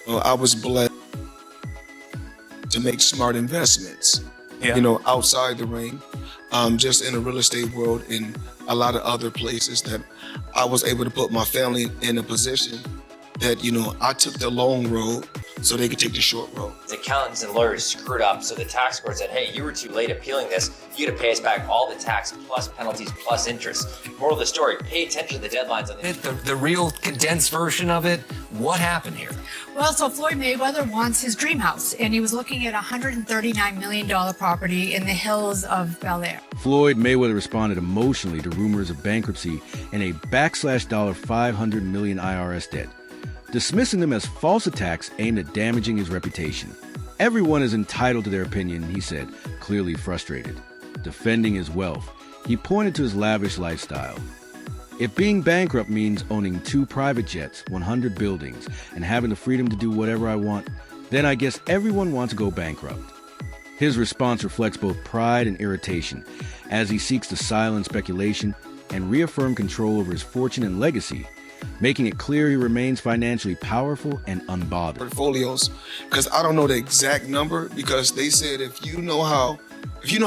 I was blessed to make smart investments, Yeah. outside the ring, just in the real estate world and a lot of other places that I was able to put my family in a position that, I took the long road so they could take the short road. The accountants and lawyers screwed up, so the tax court said, hey, you were too late appealing this. You got to pay us back all the tax plus penalties plus interest. Moral of the story, pay attention to the deadlines on The real condensed version of it, what happened here? Well, so Floyd Mayweather wants his dream house, and he was looking at a $139 million property in the hills of Bel Air. Floyd Mayweather responded emotionally to rumors of bankruptcy and a $500 million IRS debt, dismissing them as false attacks aimed at damaging his reputation. Everyone is entitled to their opinion, he said, clearly frustrated. Defending his wealth, he pointed to his lavish lifestyle. If being bankrupt means owning 2 private jets, 100 buildings, and having the freedom to do whatever I want, then I guess everyone wants to go bankrupt. His response reflects both pride and irritation, as he seeks to silence speculation and reaffirm control over his fortune and legacy, making it clear he remains financially powerful and unbothered. Portfolios, because I don't know the exact number, because they said if you know how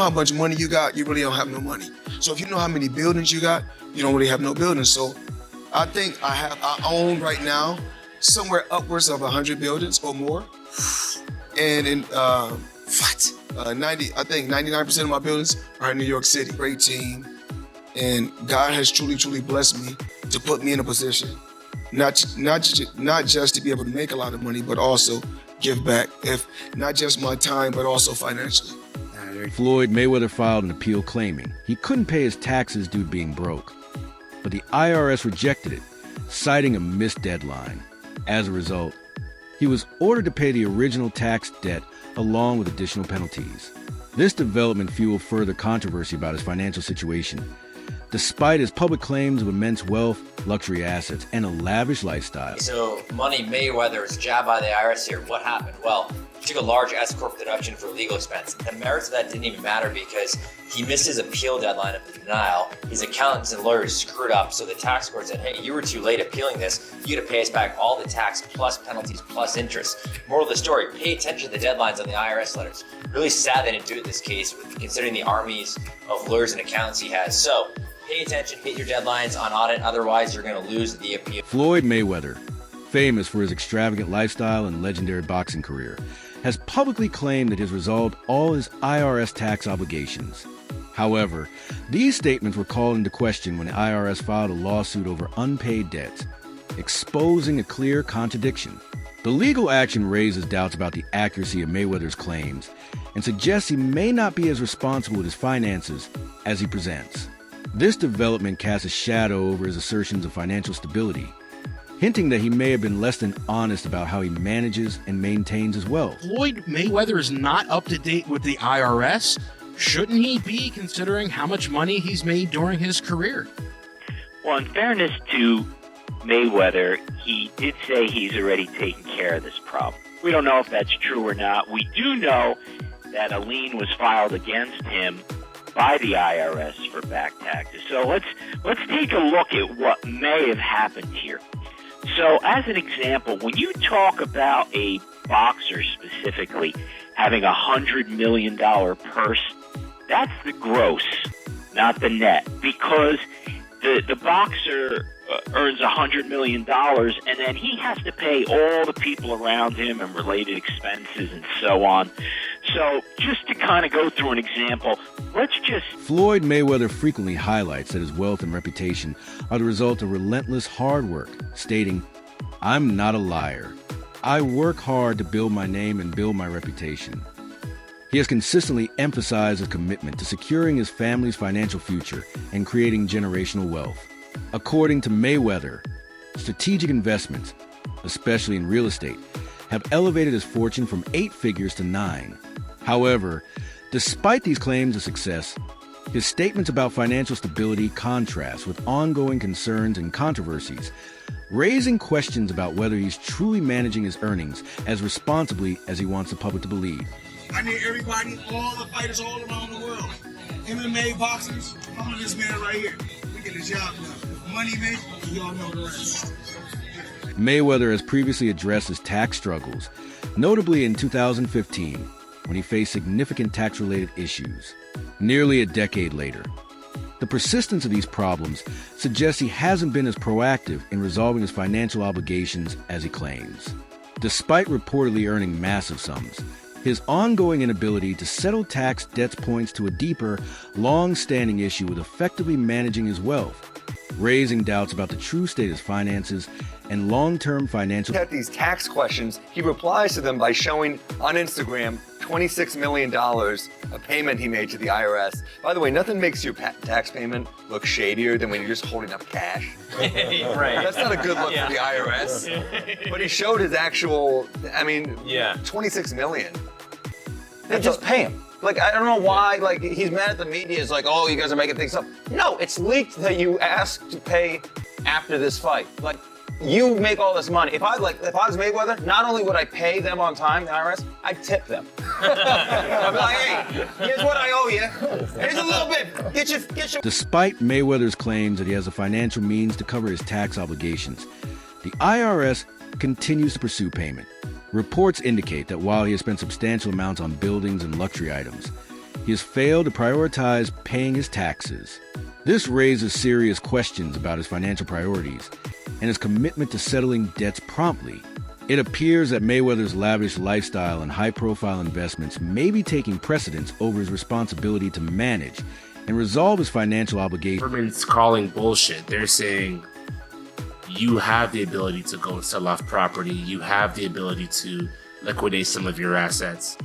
much money you got, you really don't have no money. So if you know how many buildings you got, you don't really have no buildings. So I think I own right now somewhere upwards of 100 buildings or more. And in 99% of my buildings are in New York City. Great team. And God has truly blessed me to put me in a position, not just to be able to make a lot of money, but also give back, if not just my time, but also financially. Floyd Mayweather filed an appeal claiming he couldn't pay his taxes due to being broke, but the IRS rejected it, citing a missed deadline. As a result, he was ordered to pay the original tax debt along with additional penalties. This development fueled further controversy about his financial situation. Despite his public claims of immense wealth, luxury assets, and a lavish lifestyle. So Money Mayweather is jabbed by the IRS here. What happened? Well, he took a large S-corp deduction for legal expense. The merits of that didn't even matter because he missed his appeal deadline of the denial. His accountants and lawyers screwed up, so the tax court said, hey, you were too late appealing this. You got to pay us back all the tax plus penalties plus interest. Moral of the story, pay attention to the deadlines on the IRS letters. Really sad they didn't do it in this case, considering the armies of lawyers and accountants he has. So pay attention, hit your deadlines on audit, otherwise you're going to lose the appeal. Floyd Mayweather, famous for his extravagant lifestyle and legendary boxing career, has publicly claimed that he has resolved all his IRS tax obligations. However, these statements were called into question when the IRS filed a lawsuit over unpaid debts, exposing a clear contradiction. The legal action raises doubts about the accuracy of Mayweather's claims and suggests he may not be as responsible with his finances as he presents. This development casts a shadow over his assertions of financial stability, hinting that he may have been less than honest about how he manages and maintains his wealth. Floyd Mayweather is not up to date with the IRS. Shouldn't he be, considering how much money he's made during his career? Well, in fairness to Mayweather, he did say he's already taken care of this problem. We don't know if that's true or not. We do know that a lien was filed against him by the IRS for back taxes. So let's take a look at what may have happened here. So as an example, when you talk about a boxer specifically having $100 million purse, that's the gross, not the net, because the boxer earns $100 million, and then he has to pay all the people around him and related expenses and so on. So just to kind of go through an example, Floyd Mayweather frequently highlights that his wealth and reputation are the result of relentless hard work, stating, "I'm not a liar. I work hard to build my name and build my reputation." He has consistently emphasized his commitment to securing his family's financial future and creating generational wealth. According to Mayweather, strategic investments, especially in real estate, have elevated his fortune from 8 figures to 9. However, despite these claims of success, his statements about financial stability contrast with ongoing concerns and controversies, raising questions about whether he's truly managing his earnings as responsibly as he wants the public to believe. I need everybody, all the fighters all around the world, MMA, boxers, follow this man right here. We get the job done. If money makes, y'all know the rest. Mayweather has previously addressed his tax struggles, notably in 2015, when he faced significant tax-related issues. Nearly a decade later, the persistence of these problems suggests he hasn't been as proactive in resolving his financial obligations as he claims. Despite reportedly earning massive sums, his ongoing inability to settle tax debts points to a deeper, long-standing issue with effectively managing his wealth, raising doubts about the true state of his finances and long-term financial. At these tax questions, he replies to them by showing on Instagram $26 million, a payment he made to the IRS. By the way, nothing makes your tax payment look shadier than when you're just holding up cash. Right. That's not a good look for the IRS. But he showed his actual, 26 million. They just pay him. Like, I don't know why, like, he's mad at the media. It's like, oh, you guys are making things up. No, it's leaked that you asked to pay after this fight. Like, you make all this money. If I was Mayweather, not only would I pay them on time, the IRS, I'd tip them. I'm like, hey, here's what I owe you. Here's a little bit. Get your. Despite Mayweather's claims that he has the financial means to cover his tax obligations, the IRS continues to pursue payment. Reports indicate that while he has spent substantial amounts on buildings and luxury items, he has failed to prioritize paying his taxes. This raises serious questions about his financial priorities and his commitment to settling debts promptly. It appears that Mayweather's lavish lifestyle and high-profile investments may be taking precedence over his responsibility to manage and resolve his financial obligations. Government's calling bullshit. They're saying you have the ability to go and sell off property. You have the ability to liquidate some of your assets.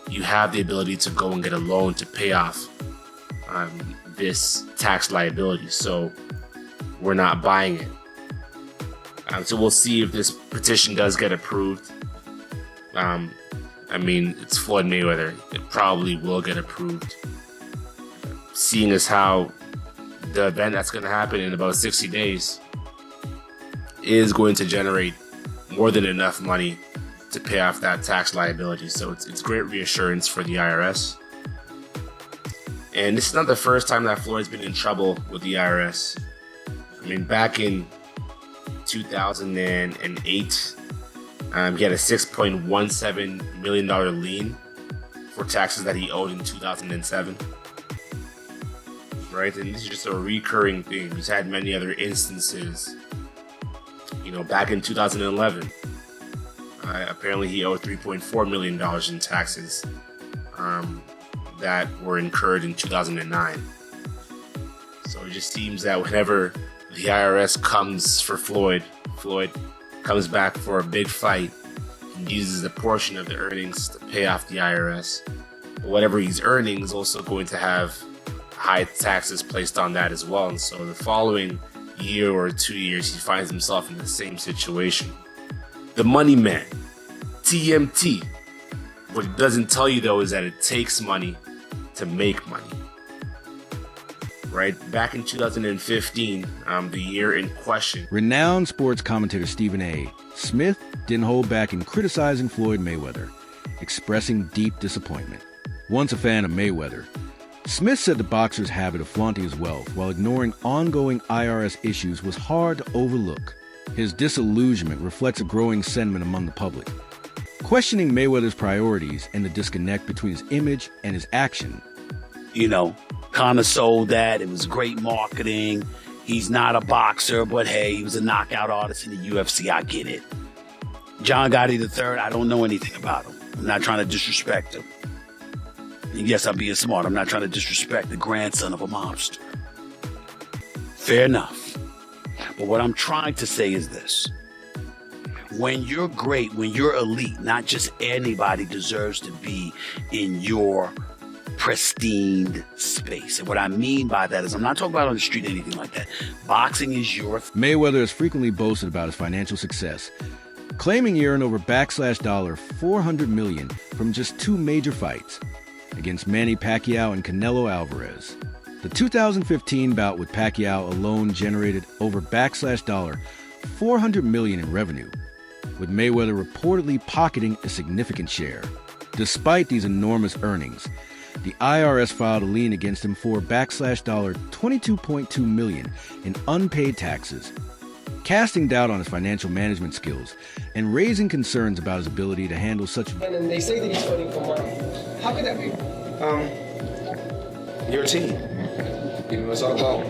You have the ability to go and get a loan to pay off this tax liability. So we're not buying it. So we'll see if this petition does get approved. It's Floyd Mayweather. It probably will get approved. Seeing as how the event that's going to happen in about 60 days is going to generate more than enough money to pay off that tax liability. So it's great reassurance for the IRS. And this is not the first time that Floyd's been in trouble with the IRS. Back in 2008, he had a $6.17 million lien for taxes that he owed in 2007. Right? And this is just a recurring thing. He's had many other instances. Back in 2011, apparently he owed $3.4 million in taxes that were incurred in 2009. So it just seems that whenever the IRS comes for Floyd comes back for a big fight and uses a portion of the earnings to pay off the IRS. But whatever he's earning is also going to have high taxes placed on that as well. And so the following year or 2 years, he finds himself in the same situation. The money man, TMT. What it doesn't tell you though is that it takes money to make money. Right? Back in 2015, the year in question. Renowned sports commentator Stephen A. Smith didn't hold back in criticizing Floyd Mayweather, expressing deep disappointment. Once a fan of Mayweather, Smith said the boxer's habit of flaunting his wealth while ignoring ongoing IRS issues was hard to overlook. His disillusionment reflects a growing sentiment among the public, questioning Mayweather's priorities and the disconnect between his image and his action. Kind of sold that. It was great marketing. He's not a boxer, but hey, he was a knockout artist in the UFC. I get it. John Gotti III, I don't know anything about him. I'm not trying to disrespect him. And yes, I'm being smart. I'm not trying to disrespect the grandson of a mobster. Fair enough. But what I'm trying to say is this. When you're great, when you're elite, not just anybody deserves to be in your pristine space. And what I mean by that is I'm not talking about on the street or anything like that. Boxing is your... Mayweather has frequently boasted about his financial success, claiming he earned over $400 million from just 2 major fights against Manny Pacquiao and Canelo Alvarez. The 2015 bout with Pacquiao alone generated over $400 million in revenue, with Mayweather reportedly pocketing a significant share. Despite these enormous earnings, the IRS filed a lien against him for $22.2 million in unpaid taxes, casting doubt on his financial management skills and raising concerns about his ability to handle such. And then they say that he's fighting for money. How could that be? Your team. You know, it's all about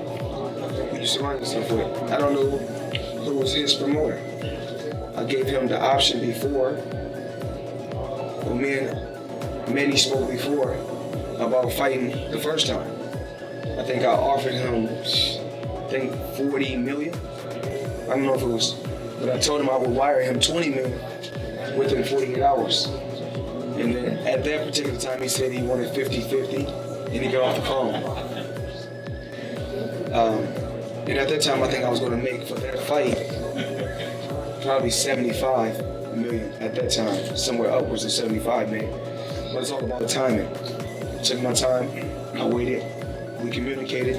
who you surround yourself with. I don't know who was his promoter. I gave him the option before. Well, me and Manny spoke before about fighting the first time. I think I offered him, 40 million. I don't know if it was, but I told him I would wire him 20 million within 48 hours. And then at that particular time, he said he wanted 50-50, and he got off the phone. And at that time, I think I was going to make for that fight probably 75 million at that time, somewhere upwards of 75 million. But it's all about the timing. I took my time, I waited, we communicated.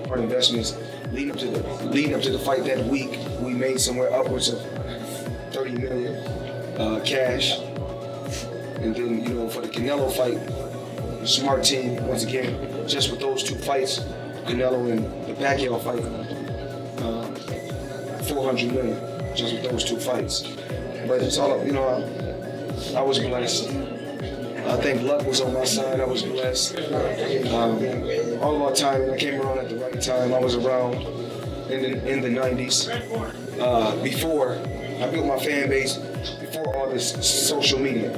Our investments leading up to the fight that week, we made somewhere upwards of 30 million cash. And then, you know, for the Canelo fight, smart team, once again, just with those two fights, Canelo and the Pacquiao fight, 400 million, just with those two fights. But it's all, you know, I was blessed. I think luck was on my side. I was blessed. All of our time, I came around at the right time. I was around in the 90s. Before, I built my fan base before all this social media.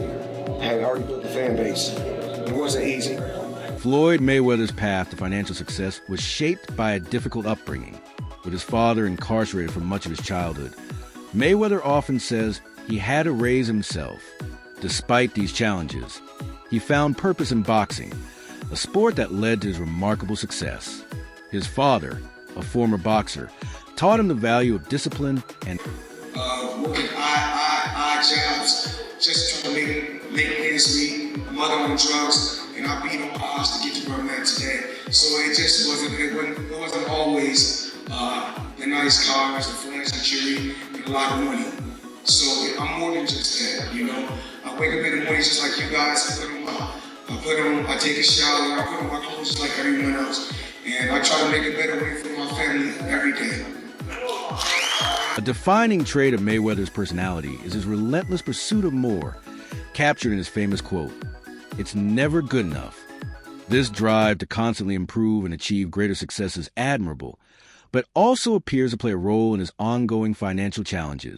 I had already built the fan base. It wasn't easy. Floyd Mayweather's path to financial success was shaped by a difficult upbringing. With his father incarcerated for much of his childhood, Mayweather often says he had to raise himself. Despite these challenges, he found purpose in boxing, a sport that led to his remarkable success. His father, a former boxer, taught him the value of discipline and working odd jobs, just trying to make ends meet. Mother on drugs, and I beat on odds to get to where I'm at today. So it just wasn't always the nice cars, the flashy jewelry, and a lot of money. So I'm more than just that, you know. I wake up in the morning just like you guys. I take a shower, I put on my clothes just like everyone else. And I try to make a better way for my family every day. A defining trait of Mayweather's personality is his relentless pursuit of more, captured in his famous quote, "It's never good enough." This drive to constantly improve and achieve greater success is admirable, but also appears to play a role in his ongoing financial challenges.